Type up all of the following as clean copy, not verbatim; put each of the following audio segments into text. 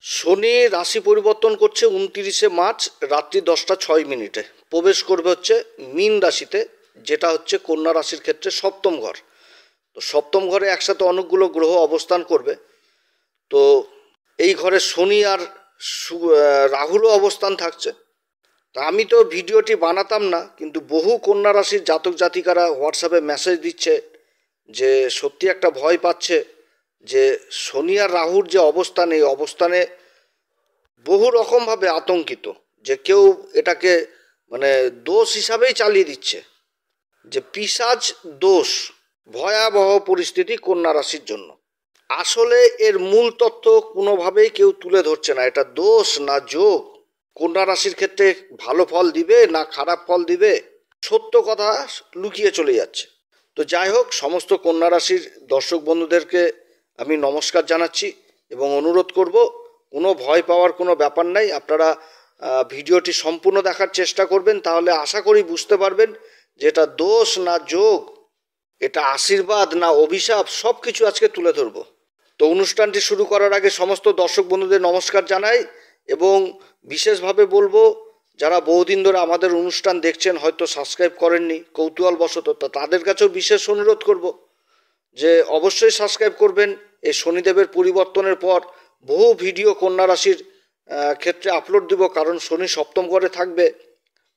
শনি রাশি পরিবর্তন করছে 29শে মার্চ রাত্রি 10টা 6 মিনিটে। প্রবেশ করবে হচ্ছে মীন রাশিতে, যেটা হচ্ছে কন্যা রাশির ক্ষেত্রে সপ্তম ঘর। তো সপ্তম ঘরে একসাথে অনেকগুলো গ্রহ অবস্থান করবে। তো এই ঘরে শনি আর রাহুরও অবস্থান থাকছে। তা আমি তো ভিডিওটি বানাতাম না, কিন্তু বহু কন্যা রাশির জাতক জাতিকারা হোয়াটসঅ্যাপে মেসেজ দিচ্ছে যে সত্যি একটা ভয় পাচ্ছে যে শনি আর রাহুর যে অবস্থান, এই অবস্থানে বহু রকমভাবে আতঙ্কিত, যে কেউ এটাকে মানে দোষ হিসাবেই চালিয়ে দিচ্ছে, যে পিশাচ দোষ, ভয়াবহ পরিস্থিতি কন্যা রাশির জন্য। আসলে এর মূল তত্ত্ব কোনোভাবেই কেউ তুলে ধরছে না, এটা দোষ না যোগ, কন্যা রাশির ক্ষেত্রে ভালো ফল দিবে না খারাপ ফল দিবে, সত্য কথা লুকিয়ে চলে যাচ্ছে। তো যাই হোক, সমস্ত কন্যা রাশির দর্শক বন্ধুদেরকে আমি নমস্কার জানাচ্ছি এবং অনুরোধ করব, কোনো ভয় পাওয়ার কোনো ব্যাপার নাই। আপনারা ভিডিওটি সম্পূর্ণ দেখার চেষ্টা করবেন, তাহলে আশা করি বুঝতে পারবেন যে এটা দোষ না যোগ, এটা আশীর্বাদ না অভিশাপ, সব কিছু আজকে তুলে ধরব। তো অনুষ্ঠানটি শুরু করার আগে সমস্ত দর্শক বন্ধুদের নমস্কার জানাই এবং বিশেষভাবে বলবো, যারা বহুদিন ধরে আমাদের অনুষ্ঠান দেখছেন, হয়তো সাবস্ক্রাইব করেননি কৌতূহলবশত, তাদের কাছেও বিশেষ অনুরোধ করব যে অবশ্যই সাবস্ক্রাইব করবেন। এই শনিদেবের পরিবর্তনের পর বহু ভিডিও কন্যা রাশির ক্ষেত্রে আপলোড দিব, কারণ শনি সপ্তম ঘরে থাকবে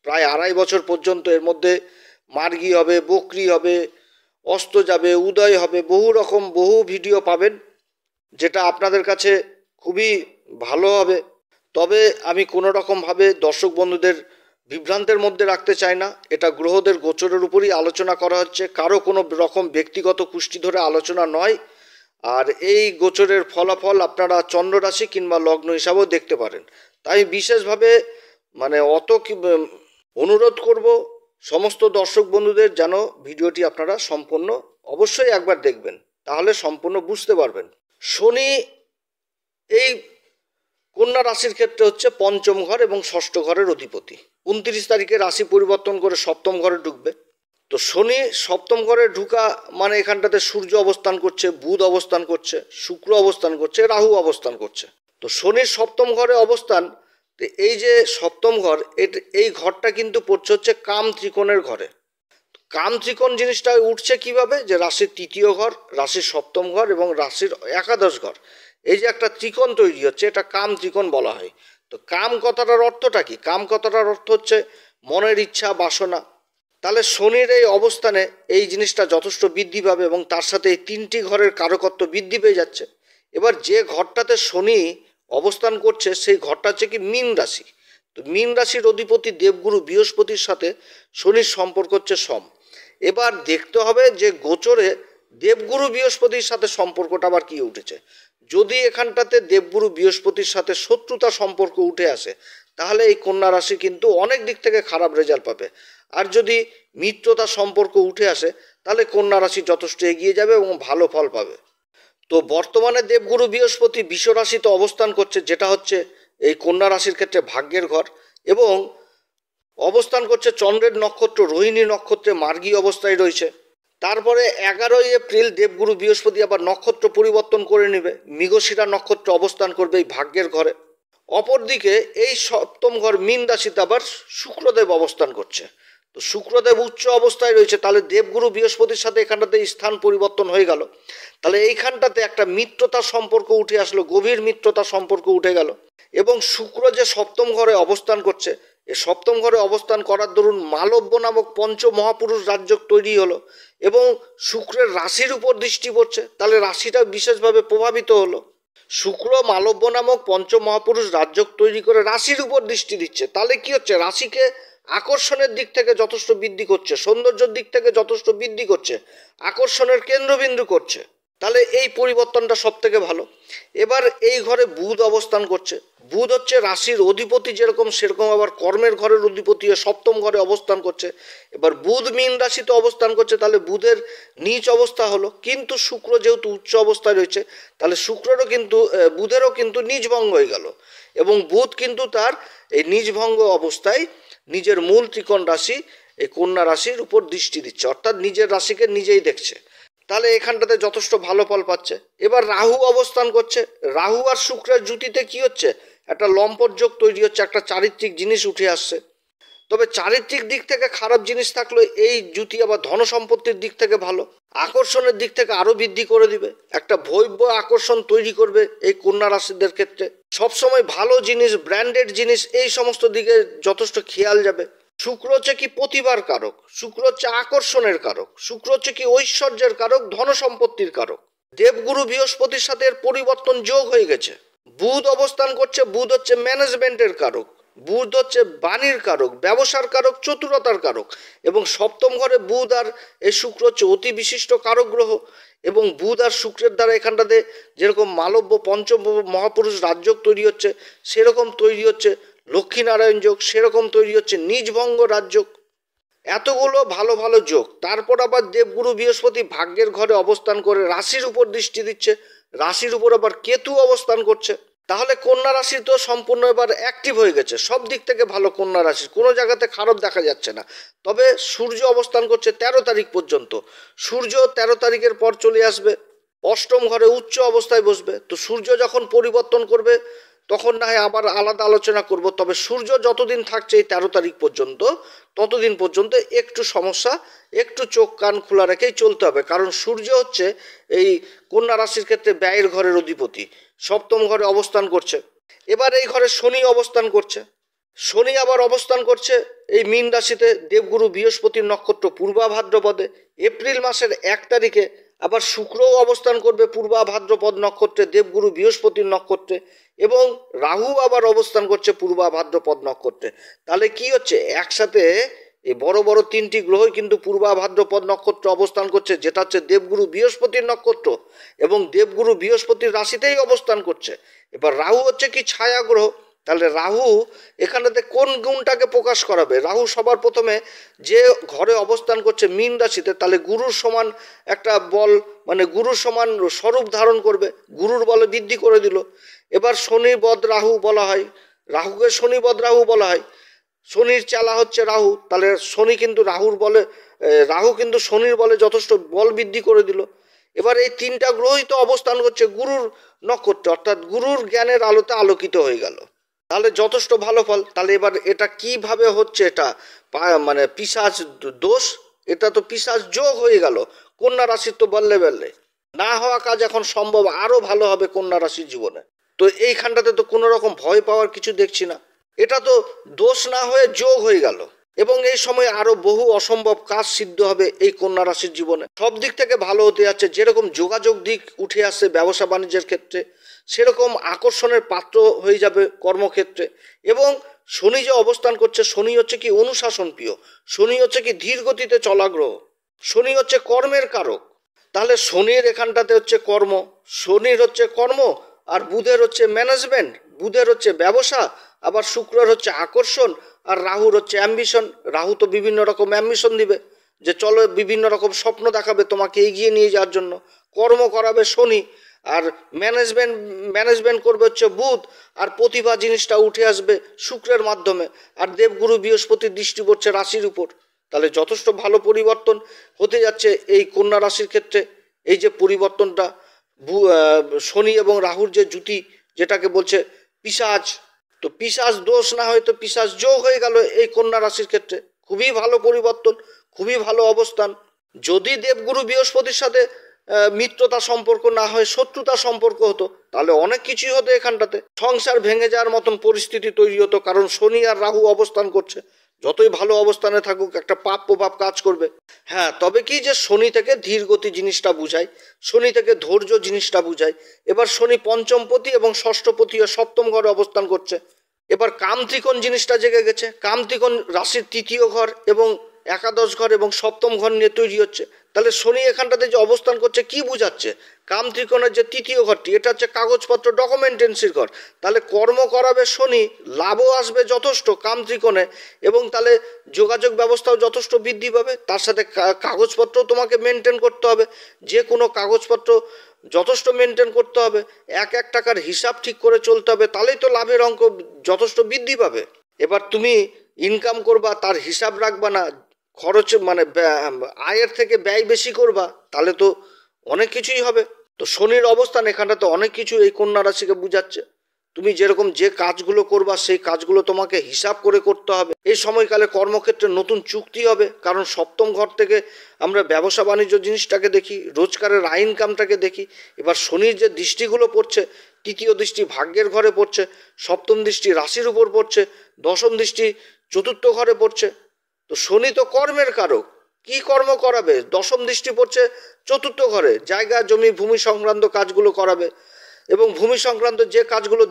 প্রায় 2.5 বছর পর্যন্ত। এর মধ্যে মার্গী হবে, বকরি হবে, অস্ত যাবে, উদয় হবে, বহু ভিডিও পাবেন, যেটা আপনাদের কাছে খুবই ভালো হবে। তবে আমি কোনো রকমভাবে দর্শক বন্ধুদের বিভ্রান্তের মধ্যে রাখতে চাই না। এটা গ্রহদের গোচরের উপরই আলোচনা করা হচ্ছে, কারো কোনো রকম ব্যক্তিগত কুষ্টি ধরে আলোচনা নয়। আর এই গোচরের ফলাফল আপনারা চন্দ্র রাশি কিংবা লগ্ন হিসাবেও দেখতে পারেন। তাই বিশেষভাবে অনুরোধ করব সমস্ত দর্শক বন্ধুদের যেন ভিডিওটি আপনারা সম্পূর্ণ অবশ্যই একবার দেখবেন, তাহলে সম্পূর্ণ বুঝতে পারবেন। শনি এই কন্যা রাশির ক্ষেত্রে হচ্ছে পঞ্চম ঘর এবং ষষ্ঠ ঘরের অধিপতি। 29 তারিখে রাশি পরিবর্তন করে সপ্তম ঘরে ঢুকবে। তো শনি সপ্তম ঘরে ঢুকা মানে এখানটাতে সূর্য অবস্থান করছে, বুধ অবস্থান করছে, শুক্র অবস্থান করছে, রাহু অবস্থান করছে। তো শনির সপ্তম ঘরে অবস্থান, এই যে সপ্তম ঘর, এই ঘরটা কিন্তু পড়ছে হচ্ছে কাম ত্রিকোণের ঘরে। কাম ত্রিকোণ জিনিসটা উঠছে কিভাবে, যে রাশির তৃতীয় ঘর, রাশির সপ্তম ঘর এবং রাশির একাদশ ঘর, এই যে একটা ত্রিকোণ তৈরি হচ্ছে, এটা কাম ত্রিকোণ বলা হয়। তো কাম কথাটার অর্থটা কি? কাম কথাটার অর্থ হচ্ছে মনের ইচ্ছা, বাসনা। তাহলে শনির এই অবস্থানে এই জিনিসটা যথেষ্ট বৃদ্ধি পাবে এবং তার সাথে এই 3টি ঘরের কারকত্ব বৃদ্ধি পেয়ে যাচ্ছে। এবার যে ঘরটাতে শনি অবস্থান করছে সেই ঘরটা হচ্ছে কি মীন রাশি। তো মীন রাশির অধিপতি দেবগুরু বৃহস্পতির সাথে শনির সম্পর্ক হচ্ছে সম। এবার দেখতে হবে যে গোচরে দেবগুরু বৃহস্পতির সাথে সম্পর্কটা আবার কি উঠেছে। যদি এখানটাতে দেবগুরু বৃহস্পতির সাথে শত্রুতা সম্পর্ক উঠে আসে, তাহলে এই কন্যা রাশি কিন্তু অনেক দিক থেকে খারাপ রেজাল্ট পাবে। আর যদি মিত্রতা সম্পর্ক উঠে আসে, তাহলে কন্যা রাশি যথেষ্ট এগিয়ে যাবে এবং ভালো ফল পাবে। তো বর্তমানে দেবগুরু বৃহস্পতি বিষ রাশিতে অবস্থান করছে, যেটা হচ্ছে এই কন্যা রাশির ক্ষেত্রে ভাগ্যের ঘর, এবং অবস্থান করছে চন্দ্রের নক্ষত্র রোহিণী নক্ষত্রে মার্গী অবস্থায় রয়েছে। তারপরে 11ই এপ্রিল দেবগুরু বৃহস্পতি আবার নক্ষত্র পরিবর্তন করে নেবে, মৃগশিরা নক্ষত্র অবস্থান করবে এই ভাগ্যের ঘরে। অপরদিকে এই সপ্তম ঘর মীন রাশিতে আবার শুক্রদেব অবস্থান করছে। তো শুক্রদেব উচ্চ অবস্থায় রয়েছে, তাহলে দেবগুরু বৃহস্পতির সাথে এখানটাতে স্থান পরিবর্তন হয়ে গেল। তাহলে এইখানটাতে একটা মিত্রতার সম্পর্ক উঠে আসলো, গভীর মিত্রতার সম্পর্ক উঠে গেল। এবং শুক্র যে সপ্তম ঘরে অবস্থান করছে, এই সপ্তম ঘরে অবস্থান করার দরুন মালব্য নামক পঞ্চ মহাপুরুষ রাজযোগ তৈরি হলো এবং শুক্রের রাশির উপর দৃষ্টি পড়ছে, তাহলে রাশিটা বিশেষভাবে প্রভাবিত হলো। শুক্র মালব্য নামক পঞ্চ মহাপুরুষ রাজযোগ তৈরি করে রাশির উপর দৃষ্টি দিচ্ছে, তাহলে কি হচ্ছে, রাশিকে আকর্ষণের দিক থেকে যথেষ্ট বৃদ্ধি করছে, সৌন্দর্যের দিক থেকে যথেষ্ট বৃদ্ধি করছে, আকর্ষণের কেন্দ্রবিন্দু করছে। তাহলে এই পরিবর্তনটা সব থেকে ভালো। এবার এই ঘরে বুধ অবস্থান করছে। বুধ হচ্ছে রাশির অধিপতি, যেরকম সেরকম আবার কর্মের ঘরের অধিপতি সপ্তম ঘরে অবস্থান করছে। এবার বুধ মীন রাশিতে অবস্থান করছে, তাহলে বুধের নিচ অবস্থা হলো, কিন্তু শুক্র যেহেতু উচ্চ অবস্থায় রয়েছে, তাহলে বুধেরও কিন্তু নিজভঙ্গ হয়ে গেল এবং বুধ কিন্তু তার এই নিজভঙ্গ অবস্থায় নিজের মূল ত্রিকোণ রাশি এই কন্যা রাশির উপর দৃষ্টি দিচ্ছে, অর্থাৎ নিজের রাশিকে নিজেই দেখছে। তাহলে এখানটাতে যথেষ্ট ভালো ফল পাচ্ছে। এবার রাহু অবস্থান করছে, রাহু আর শুক্রের জুতিতে কি হচ্ছে, একটা লম্পট যোগ তৈরি হচ্ছে, একটা চারিত্রিক জিনিস উঠে আসছে। তবে চারিত্রিক দিক থেকে খারাপ জিনিস থাকলে এই জুতি আবার ধন সম্পত্তির দিক থেকে ভালো, আকর্ষণের দিক থেকে আরো বৃদ্ধি করে দিবে, একটা ভৈব্য আকর্ষণ তৈরি করবে এই কন্যা রাশিদের ক্ষেত্রে। সবসময় ভালো জিনিস, ব্র্যান্ডেড জিনিস, এই সমস্ত দিকে যথেষ্ট খেয়াল যাবে। শুক্র হচ্ছে কি প্রতিভার কারক, শুক্র হচ্ছে আকর্ষণের কারক, শুক্র হচ্ছে কি ঐশ্বর্যের কারক, ধন সম্পত্তির কারক। দেবগুরু বৃহস্পতির সাথে এর পরিবর্তন যোগ হয়ে গেছে। বুধ অবস্থান করছে, বুধ হচ্ছে ম্যানেজমেন্টের কারক, বুধ হচ্ছে বাণীর কারক, ব্যবসার কারক, চতুরতার কারক। এবং সপ্তম ঘরে বুধ আর এই শুক্র হচ্ছে অতি বিশিষ্ট কারক গ্রহ। এবং বুধ আর শুক্রের দ্বারা এখানটাতে যেরকম মালব্য পঞ্চম মহাপুরুষ রাজযোগ তৈরি হচ্ছে, সেরকম তৈরি হচ্ছে লক্ষ্মীনারায়ণ যোগ, সেরকম তৈরি হচ্ছে নিজভঙ্গ রাজযোগ। এতগুলো ভালো ভালো যোগ। তারপর আবার দেবগুরু বৃহস্পতি ভাগ্যের ঘরে অবস্থান করে রাশির উপর দৃষ্টি দিচ্ছে, রাশির উপর আবার কেতু অবস্থান করছে। তাহলে কন্যা রাশি তো সম্পূর্ণ এবার অ্যাক্টিভ হয়ে গেছে, সব দিক থেকে ভালো কন্যা রাশি, কোনো জায়গাতে খারাপ দেখা যাচ্ছে না। তবে সূর্য অবস্থান করছে 13 তারিখ পর্যন্ত, সূর্য 13 তারিখের পর চলে আসবে অষ্টম ঘরে, উচ্চ অবস্থায় বসবে। তো সূর্য যখন পরিবর্তন করবে তখন না হয় আবার আলাদা আলোচনা করব। তবে সূর্য যতদিন থাকছে এই 13 তারিখ পর্যন্ত, ততদিন পর্যন্ত একটু সমস্যা, একটু চোখ কান খোলা রেখেই চলতে হবে। কারণ সূর্য হচ্ছে এই কন্যা রাশির ক্ষেত্রে ব্যয়ের ঘরের অধিপতি, সপ্তম ঘরে অবস্থান করছে। এবার এই ঘরে শনি অবস্থান করছে, শনি আবার অবস্থান করছে এই মীন রাশিতে দেবগুরু বৃহস্পতির নক্ষত্র পূর্বা ভাদ্রপদে। এপ্রিল মাসের 1 তারিখে আবার শুক্রও অবস্থান করবে পূর্বা ভাদ্রপদ নক্ষত্রে, দেবগুরু বৃহস্পতির নক্ষত্রে। এবং রাহু আবার অবস্থান করছে পূর্বা ভাদ্রপদ নক্ষত্রে। তাহলে কি হচ্ছে, একসাথে এই বড় বড় 3টি গ্রহই কিন্তু পূর্বা ভাদ্রপদ নক্ষত্র অবস্থান করছে, যেটা হচ্ছে দেবগুরু বৃহস্পতির নক্ষত্র, এবং দেবগুরু বৃহস্পতির রাশিতেই অবস্থান করছে। এবার রাহু হচ্ছে কি ছায়া গ্রহ। তাহলে রাহু এখানেতে কোন গুণটাকে প্রকাশ করাবে, রাহু সবার প্রথমে যে ঘরে অবস্থান করছে মীন রাশিতে, তাহলে গুরুর সমান একটা বল, মানে গুরুর সমান স্বরূপ ধারণ করবে, গুরুর বলে বৃদ্ধি করে দিল। এবার শনিবদ রাহু বলা হয়, রাহুকে শনিবদ রাহু বলা হয়, শনির চালা হচ্ছে রাহু। তাহলে শনি কিন্তু রাহুর বলে, রাহু কিন্তু শনির বলে যথেষ্ট বল বৃদ্ধি করে দিল। এবার এই 3টা গ্রহই তো অবস্থান করছে গুরুর নক্ষত্রে, অর্থাৎ গুরুর জ্ঞানের আলোতে আলোকিত হয়ে গেল। তাহলে যথেষ্ট ভালো ফল। তাহলে এবার এটা কিভাবে হচ্ছে, এটা মানে পিশাচ দোষ, এটা তো পিশাচ যোগ হয়ে গেল কন্যা রাশির। তো বললে বললে না হওয়া কাজ এখন সম্ভব, আরো ভালো হবে কন্যা রাশির জীবনে। তো এইখানটাতে তো কোনো রকম ভয় পাওয়ার কিছু দেখছি না, এটা তো দোষ না হয়ে যোগ হয়ে গেল। এবং এই সময় আরো বহু অসম্ভব কাজ সিদ্ধ হবে এই কন্যা রাশির জীবনে, সব দিক থেকে ভালো হতে যাচ্ছে। যেরকম যোগাযোগ দিক উঠে আসছে ব্যবসা বাণিজ্যের ক্ষেত্রে, সেরকম আকর্ষণের পাত্র হয়ে যাবে কর্মক্ষেত্রে। এবং শনি যে অবস্থান করছে, শনি হচ্ছে কি অনুশাসন প্রিয়, শনি হচ্ছে কি ধীর গতিতে চলা গ্রহ, শনি হচ্ছে কর্মের কারক। তাহলে শনির এখানটাতে হচ্ছে কর্ম, শনির হচ্ছে কর্ম, আর বুধের হচ্ছে ম্যানেজমেন্ট, বুধের হচ্ছে ব্যবসা, আবার শুক্রের হচ্ছে আকর্ষণ, আর রাহুর হচ্ছে অ্যাম্বিশন। রাহু তো বিভিন্ন রকম অ্যাম্বিশন দিবে, যে চলো বিভিন্ন রকম স্বপ্ন দেখাবে তোমাকে এগিয়ে নিয়ে যাওয়ার জন্য। কর্ম করাবে শনি, আর ম্যানেজমেন্ট করবে হচ্ছে বুধ, আর প্রতিভা জিনিসটা উঠে আসবে শুক্রের মাধ্যমে। আর দেবগুরু বৃহস্পতির দৃষ্টি পড়ছে রাশির উপর। তাহলে যথেষ্ট ভালো পরিবর্তন হতে যাচ্ছে এই কন্যা রাশির ক্ষেত্রে। এই যে পরিবর্তনটা, শনি এবং রাহুর যে জুতি, যেটাকে বলছে পিশাচ, তো পিশাচ দোষ না হয়তো পিশাচ যোগ হয়ে গেল এই কন্যা রাশির ক্ষেত্রে। খুবই ভালো পরিবর্তন, খুবই ভালো অবস্থান। যদি দেবগুরু বৃহস্পতির সাথে মিত্রতা সম্পর্ক না হয় শত্রুতা সম্পর্ক হতো, তাহলে অনেক কিছুই হতো এখানটাতে, সংসার ভেঙে যাওয়ার মতন পরিস্থিতি তৈরি হতো। কারণ শনি আর রাহু অবস্থান করছে, যতই ভালো অবস্থানে থাকুক একটা পাপ প্রভাব কাজ করবে। হ্যাঁ, তবে কি যে শনি থেকে ধীর গতি জিনিসটা বুঝায়, শনি থেকে ধৈর্য জিনিসটা বুঝায়। এবার শনি পঞ্চমপতি এবং ষষ্ঠপতি ও সপ্তম ঘরে অবস্থান করছে। এবার কাম ত্রিকোণ জিনিসটা জেগে গেছে। কাম ত্রিকোণ রাশির 3য় ঘর এবং একাদশ ঘর এবং সপ্তম ঘর নিয়ে তৈরি হচ্ছে। তাহলে শনি এখানটাতে যে অবস্থান করছে কি বুঝাচ্ছে, কাম ত্রিকোণের যে 3য় ঘরটি, এটা হচ্ছে কাগজপত্র ডকুমেন্টেন্সির ঘর। তাহলে কর্ম করাবে শনি, লাভও আসবে যথেষ্ট কাম ত্রিকোণে, এবং তাহলে যোগাযোগ ব্যবস্থাও যথেষ্ট বৃদ্ধি পাবে। তার সাথে কাগজপত্রও তোমাকে মেনটেন করতে হবে, যে কোনো কাগজপত্র যথেষ্ট মেনটেন করতে হবে, এক টাকার হিসাব ঠিক করে চলতে হবে, তাহলেই তো লাভের অঙ্ক যথেষ্ট বৃদ্ধি পাবে। এবার তুমি ইনকাম করবা, তার হিসাব রাখবা না, খরচ মানে আয়ের থেকে ব্যয় বেশি করবা, তাহলে তো অনেক কিছুই হবে। তো শনির অবস্থান এখানটাতে অনেক কিছু এই কন্যা রাশিকে বুঝাচ্ছে। তুমি যেরকম যে কাজগুলো করবা সেই কাজগুলো তোমাকে হিসাব করে করতে হবে। এই সময়কালে কর্মক্ষেত্রে নতুন চুক্তি হবে, কারণ সপ্তম ঘর থেকে আমরা ব্যবসা বাণিজ্য জিনিসটাকে দেখি, রোজগারের ইনকামটাকে দেখি। এবার শনির যে দৃষ্টিগুলো পড়ছে, তৃতীয় দৃষ্টি ভাগ্যের ঘরে পড়ছে, সপ্তম দৃষ্টি রাশির উপর পড়ছে, দশম দৃষ্টি চতুর্থ ঘরে পড়ছে। তো শনি তো কর্মের কারক, কি কর্ম করাবে? দশম দৃষ্টি পড়ছে চতুর্থ ঘরে, জায়গা জমি ভূমি সংক্রান্ত কাজগুলো করাবে। এবং ভূমি সংক্রান্ত যে কাজগুলো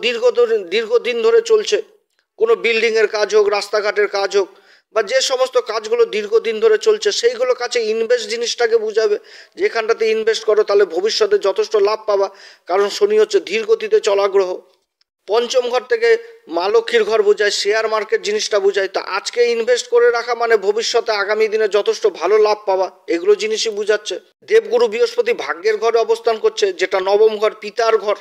দীর্ঘদিন ধরে চলছে, কোনো বিল্ডিংয়ের কাজ হোক, রাস্তাঘাটের কাজ হোক, বা যে সমস্ত কাজগুলো দীর্ঘদিন ধরে চলছে সেইগুলো কাছে ইনভেস্ট জিনিসটাকে বুঝাবে। যেখানটাতে ইনভেস্ট করো তাহলে ভবিষ্যতে যথেষ্ট লাভ পাবা, কারণ শনি হচ্ছে ধীর গতিতে চলা গ্রহ। পঞ্চম ঘর থেকে মা লক্ষ্মীর ঘর বোঝায়, শেয়ার মার্কেট জিনিসটা বোঝায়। তো আজকে ইনভেস্ট করে রাখা মানে ভবিষ্যতে আগামী দিনে যথেষ্ট ভালো লাভ পাওয়া, এগুলো জিনিসই বুঝাচ্ছে। দেবগুরু বৃহস্পতি ভাগ্যের ঘরে অবস্থান করছে, যেটা নবম ঘর, পিতার ঘর।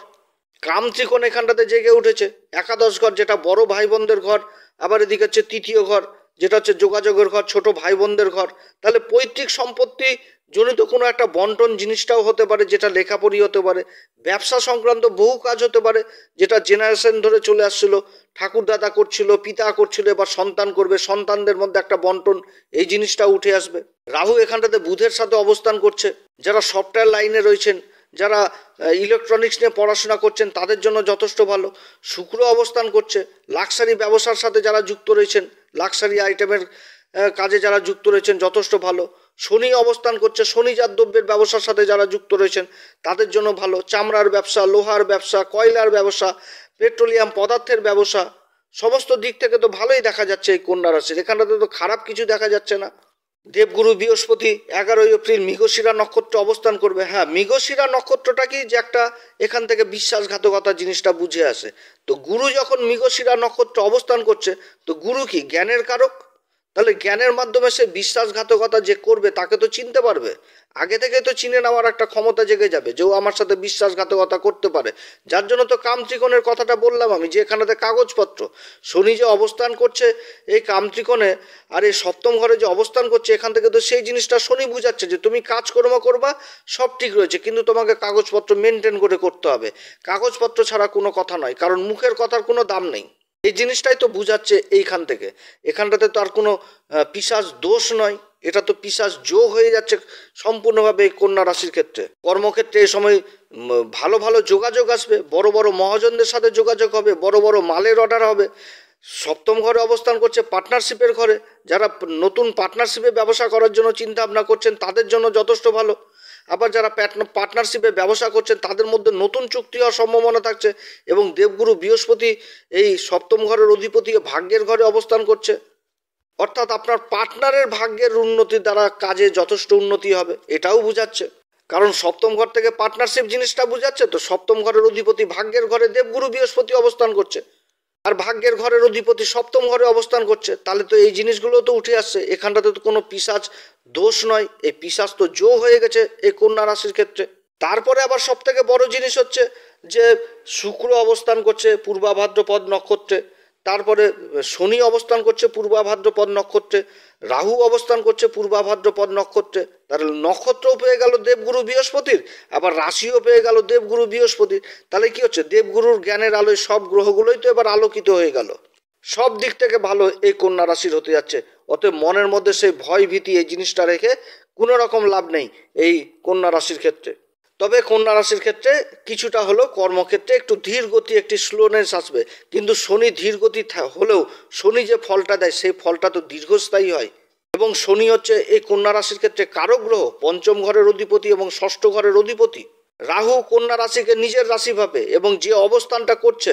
কাম ত্রিকোণ এখানটাতে জেগে উঠেছে। একাদশ ঘর যেটা বড় ভাই বোনদের ঘর, আবার এদিকে হচ্ছে তৃতীয় ঘর যেটা হচ্ছে যোগাযোগের ঘর, ছোট ভাই বোনদের ঘর। তাহলে পৈতৃক সম্পত্তি জনিত কোনো একটা বন্টন জিনিসটাও হতে পারে, যেটা লেখাপড়ি হতে পারে। ব্যবসা সংক্রান্ত বহু কাজ হতে পারে, যেটা জেনারেশন ধরে চলে আসছিল, ঠাকুরদাদা করছিল, পিতা করছিল, এবার সন্তান করবে, সন্তানদের মধ্যে একটা বন্টন, এই জিনিসটা উঠে আসবে। রাহু এখানটাতে বুধের সাথে অবস্থান করছে। যারা সফটওয়্যার লাইনে রয়েছেন, যারা ইলেকট্রনিক্স নিয়ে পড়াশোনা করছেন, তাদের জন্য যথেষ্ট ভালো। শুক্র অবস্থান করছে। লাক্সারি ব্যবসার সাথে যারা যুক্ত রয়েছেন, লাক্সারি আইটেমের কাজে যারা যুক্ত রয়েছেন, যথেষ্ট ভালো। শনি অবস্থান করছে। শনিজাত দ্রব্যের ব্যবসার সাথে যারা যুক্ত রয়েছেন তাদের জন্য ভালো। চামড়ার ব্যবসা, লোহার ব্যবসা, কয়লার ব্যবসা, পেট্রোলিয়াম পদার্থের ব্যবসা, সমস্ত দিক থেকে তো ভালোই দেখা যাচ্ছে এই কন্যা রাশির। এখানটাতে তো খারাপ কিছু দেখা যাচ্ছে না। দেবগুরু বৃহস্পতি 11ই এপ্রিল মৃগশিরা নক্ষত্রে অবস্থান করবে। হ্যাঁ, মৃগশিরা নক্ষত্রটা কি, যে একটা এখান থেকে বিশ্বাসঘাতকতা জিনিসটা বুঝে আসে। তো গুরু যখন মৃগশিরা নক্ষত্রে অবস্থান করছে, তো গুরু কি জ্ঞানের কারক। তাহলে জ্ঞানের মাধ্যমে সে বিশ্বাসঘাতকতা যে করবে তাকে তো চিনতে পারবে। আগে থেকে তো চিনে নেওয়ার একটা ক্ষমতা জেগে যাবে যে ও আমার সাথে বিশ্বাসঘাতকতা করতে পারে। যার জন্য তো কাম ত্রিকোণের কথাটা বললাম আমি, যে এখানেতে কাগজপত্র শনি যে অবস্থান করছে এই কাম ত্রিকোণে, আর এই সপ্তম ঘরে যে অবস্থান করছে, এখান থেকে তো সেই জিনিসটা শনি বুঝাচ্ছে যে তুমি কাজকর্ম করবা, সব ঠিক রয়েছে, কিন্তু তোমাকে কাগজপত্র মেনটেন করে করতে হবে। কাগজপত্র ছাড়া কোনো কথা নয়, কারণ মুখের কথার কোনো দাম নেই। এই জিনিসটাই তো বুঝাচ্ছে এইখান থেকে। এখানটাতে তো আর কোনো পিশাচ দোষ নয়, এটা তো পিশাচ যোগ হয়ে যাচ্ছে সম্পূর্ণভাবে এই কন্যা রাশির ক্ষেত্রে। কর্মক্ষেত্রে এই সময় ভালো ভালো যোগাযোগ আসবে, বড় বড় মহাজনদের সাথে যোগাযোগ হবে, বড় বড় মালের অর্ডার হবে। সপ্তম ঘরে অবস্থান করছে পার্টনারশিপের ঘরে। যারা নতুন পার্টনারশিপে ব্যবসা করার জন্য চিন্তা ভাবনা করছেন তাদের জন্য যথেষ্ট ভালো। আবার যারা পার্টনারশিপে ব্যবসা করছেন তাদের মধ্যে নতুন চুক্তি হওয়ার সম্ভাবনা থাকছে। এবং দেবগুরু বৃহস্পতি এই সপ্তম ঘরের অধিপতি ভাগ্যের ঘরে অবস্থান করছে, অর্থাৎ আপনার পার্টনারের ভাগ্যের উন্নতির দ্বারা কাজে যথেষ্ট উন্নতি হবে, এটাও বুঝাচ্ছে। কারণ সপ্তম ঘর থেকে পার্টনারশিপ জিনিসটা বুঝাচ্ছে। তো সপ্তম ঘরের অধিপতি ভাগ্যের ঘরে দেবগুরু বৃহস্পতি অবস্থান করছে, আর ভাগ্যের ঘরের অধিপতি সপ্তম ঘরে অবস্থান করছে, তাহলে তো এই জিনিসগুলো তো উঠে আসছে। এখানটাতে তো কোনো পিশাচ দোষ নয়, এই পিশাচ তো যোগ হয়ে গেছে এই কন্যা রাশির ক্ষেত্রে। তারপরে আবার সব থেকে বড় জিনিস হচ্ছে যে শুক্র অবস্থান করছে পূর্বা ভাদ্রপদ নক্ষত্রে, তারপরে শনি অবস্থান করছে পূর্বা ভাদ্রপদ নক্ষত্রে, রাহু অবস্থান করছে পূর্বা ভাদ্রপদ নক্ষত্রে। তাহলে নক্ষত্রও পেয়ে গেল দেবগুরু বৃহস্পতির, আবার রাশিও পেয়ে গেল দেবগুরু বৃহস্পতির। তাহলে কি হচ্ছে, দেবগুরুর জ্ঞানের আলোয় সব গ্রহগুলোই তো এবার আলোকিত হয়ে গেল। সব দিক থেকে ভালো এই কন্যা রাশির হতে যাচ্ছে। অতএব মনের মধ্যে সেই ভয় ভীতি এই জিনিসটা রেখে কোনো রকম লাভ নেই এই কন্যা রাশির ক্ষেত্রে। তবে কন্যা রাশির ক্ষেত্রে কিছুটা হলেও কর্মক্ষেত্রে একটু ধীর গতি, একটি স্লোনেস আসবে। কিন্তু শনি ধীর গতি হলেও শনি যে ফলটা দেয় সেই ফলটা তো দীর্ঘস্থায়ী হয়। এবং শনি হচ্ছে এই কন্যা রাশির ক্ষেত্রে কারক গ্রহ, পঞ্চম ঘরের অধিপতি এবং ষষ্ঠ ঘরের অধিপতি। রাহু কন্যা রাশিকে নিজের রাশি ভাবে, এবং যে অবস্থানটা করছে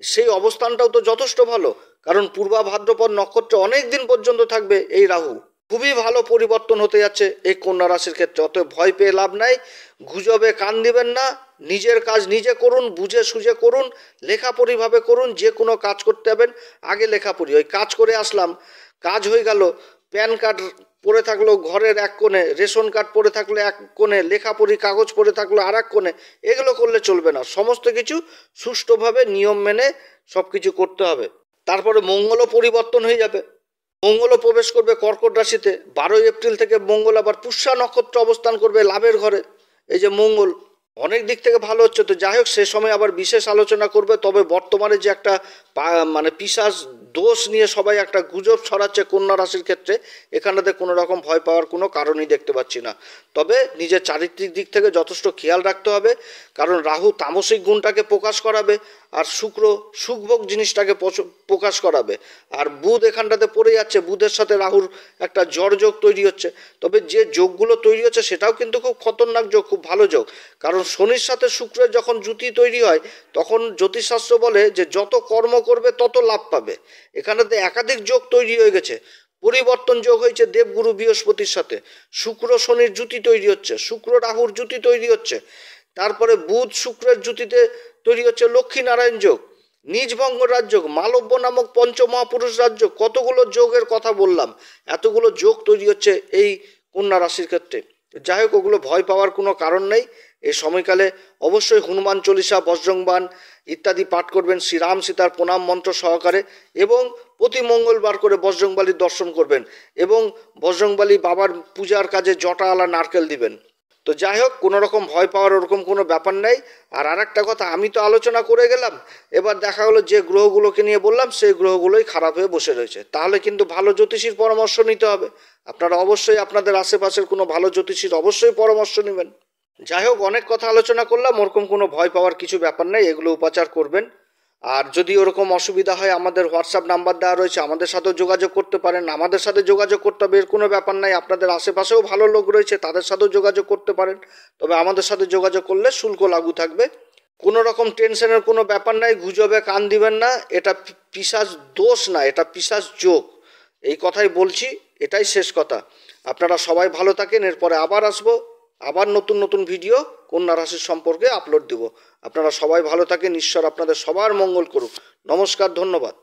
সেই অবস্থানটাও তো যথেষ্ট ভালো, কারণ পূর্বা ভাদ্রপদ নক্ষত্রে অনেক দিন পর্যন্ত থাকবে এই রাহু। খুবই ভালো পরিবর্তন হতে যাচ্ছে এই কন্যা রাশির ক্ষেত্রে। অতএব ভয় পেয়ে লাভ নাই, গুজবে কান দিবেন না, নিজের কাজ নিজে করুন, বুঝে সুঝে করুন, লেখাপড়িভাবে করুন। যে কোনো কাজ করতে যাবেন আগে লেখাপড়ি, ওই কাজ করে আসলাম, কাজ হয়ে গেল, প্যান কার্ড পড়ে থাকলো ঘরের এক কোণে, রেশন কার্ড পড়ে থাকলো এক কোণে, লেখাপড়ি কাগজ পড়ে থাকলো আর এক কোণে, এগুলো করলে চলবে না। সমস্ত কিছু সুষ্ঠুভাবে নিয়ম মেনে সব কিছু করতে হবে। তারপরে মঙ্গলও পরিবর্তন হয়ে যাবে। মঙ্গলও প্রবেশ করবে কর্কট রাশিতে 12 এপ্রিল থেকে। মঙ্গল আবার পুষ্যা নক্ষত্র অবস্থান করবে লাভের ঘরে, এই যে মঙ্গল অনেক দিক থেকে ভালো হচ্ছে। তো যাই হোক, সে সময় আবার বিশেষ আলোচনা করবে। তবে বর্তমানে যে একটা মানে পিশাচ দোষ নিয়ে সবাই একটা গুজব ছড়াচ্ছে কন্যা রাশির ক্ষেত্রে, এখানেতে কোনো রকম ভয় পাওয়ার কোনো কারণই দেখতে পাচ্ছি না। তবে নিজের চারিত্রিক দিক থেকে যথেষ্ট খেয়াল রাখতে হবে, কারণ রাহু তামসিক গুণটাকে প্রকাশ করাবে, আর শুক্র সুখভোগ জিনিসটাকে প্রকাশ করাবে, আর বুধ এখানটাতে পড়ে যাচ্ছে, বুধের সাথে রাহুর একটা জড় যোগ তৈরি হচ্ছে। তবে যে যোগগুলো তৈরি হচ্ছে সেটাও কিন্তু খুব খতরনাক যোগ, খুব ভালো যোগ। কারণ শনির সাথে শুক্রের যখন জুতি তৈরি হয়, তখন জ্যোতিষশাস্ত্র বলে যে যত কর্ম করবে তত লাভ পাবে। এখানেতে একাধিক যোগ তৈরি হয়ে গেছে। পরিবর্তন যোগ হয়েছে দেবগুরু বৃহস্পতির সাথে, শুক্র শনির জুতি তৈরি হচ্ছে, শুক্র রাহুর জুতি তৈরি হচ্ছে, তারপরে বুধ শুক্রের জুতিতে তৈরি হচ্ছে লক্ষ্মীনারায়ণ যোগ, নিজভঙ্গ রাজযোগ, মালব্য নামক পঞ্চমহাপুরুষ রাজযোগ, কতগুলো যোগের কথা বললাম। এতগুলো যোগ তৈরি হচ্ছে এই কন্যা রাশির ক্ষেত্রে। যাই হোক, ওগুলো ভয় পাওয়ার কোনো কারণ নেই। এই সময়কালে অবশ্যই হনুমান চল্লিশা, বজরংবাণ ইত্যাদি পাঠ করবেন শ্রীরাম সীতার প্রণাম মন্ত্র সহকারে, এবং প্রতি মঙ্গলবার করে বজরংবলীর দর্শন করবেন, এবং বজরংবলী বাবার পূজার কাজে জটা আলা নারকেল দিবেন। তো যাই হোক, কোনো রকম ভয় পাওয়ার ওরকম কোনো ব্যাপার নেই। আর একটা কথা, আমি তো আলোচনা করে গেলাম, এবার দেখা গেলো যে গ্রহগুলোকে নিয়ে বললাম সেই গ্রহগুলোই খারাপ হয়ে বসে রয়েছে, তাহলে কিন্তু ভালো জ্যোতিষীর পরামর্শ নিতে হবে। আপনারা অবশ্যই আপনাদের আশেপাশের কোনো ভালো জ্যোতিষীর অবশ্যই পরামর্শ নেবেন। যাই হোক, অনেক কথা আলোচনা করলাম, ওরকম কোনো ভয় পাওয়ার কিছু ব্যাপার নেই, এগুলো উপাচার করবেন। আর যদি ওরকম অসুবিধা হয়, আমাদের হোয়াটসঅ্যাপ নাম্বার দেওয়া রয়েছে, আমাদের সাথেও যোগাযোগ করতে পারেন। আমাদের সাথে যোগাযোগ করতে হবে এর কোনো ব্যাপার নাই, আপনাদের আশেপাশেও ভালো লোক রয়েছে, তাদের সাথেও যোগাযোগ করতে পারেন। তবে আমাদের সাথে যোগাযোগ করলে শুল্ক লাগু থাকবে। কোনো রকম টেনশনের কোনো ব্যাপার নাই, গুজবে কান দিবেন না, এটা পিশাচ দোষ না, এটা পিশাচ যোগ। এই কথাই বলছি, এটাই শেষ কথা। আপনারা সবাই ভালো থাকেন, এরপরে আবার আসবো, আবার নতুন নতুন ভিডিও কন্যা রাশির সম্পর্কে আপলোড দেব। আপনারা সবাই ভালো থাকেন, ঈশ্বর আপনাদের সবার মঙ্গল করুক। নমস্কার, ধন্যবাদ।